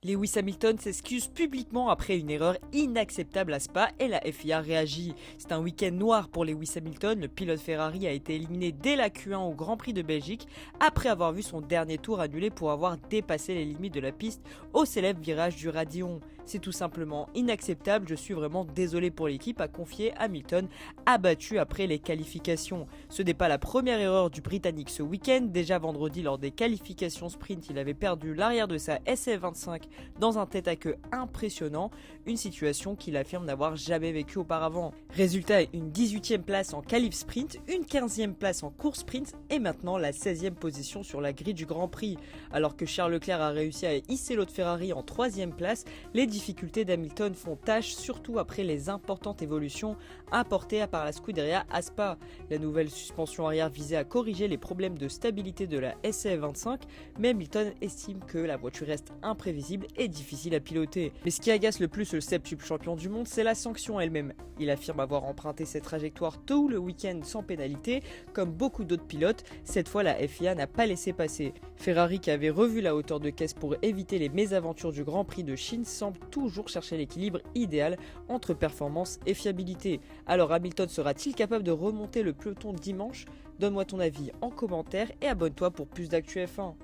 Lewis Hamilton s'excuse publiquement après une erreur inacceptable à Spa et la FIA réagit. C'est un week-end noir pour Lewis Hamilton. Le pilote Ferrari a été éliminé dès la Q1 au Grand Prix de Belgique après avoir vu son dernier tour annulé pour avoir dépassé les limites de la piste au célèbre virage du Radillon. C'est tout simplement inacceptable, je suis vraiment désolé pour l'équipe, a confié Hamilton, abattu après les qualifications. Ce n'est pas la première erreur du Britannique ce week-end. Déjà vendredi lors des qualifications sprint, il avait perdu l'arrière de sa SF25 dans un tête-à-queue impressionnant, une situation qu'il affirme n'avoir jamais vécue auparavant. Résultat, une 18e place en qualif sprint, une 15e place en course sprint et maintenant la 16e position sur la grille du Grand Prix. Alors que Charles Leclerc a réussi à hisser l'autre Ferrari en 3e place, les difficultés d'Hamilton font tâche, surtout après les importantes évolutions apportées par la Scuderia à Spa. La nouvelle suspension arrière visait à corriger les problèmes de stabilité de la SF25, mais Hamilton estime que la voiture reste imprévisible et difficile à piloter. Mais ce qui agace le plus le septuple champion du monde, c'est la sanction elle-même. Il affirme avoir emprunté cette trajectoire tout le week-end sans pénalité, comme beaucoup d'autres pilotes. Cette fois, la FIA n'a pas laissé passer. Ferrari, qui avait revu la hauteur de caisse pour éviter les mésaventures du Grand Prix de Chine, semble toujours chercher l'équilibre idéal entre performance et fiabilité. Alors Hamilton sera-t-il capable de remonter le peloton dimanche? Donne-moi ton avis en commentaire et abonne-toi pour plus d'actu F1.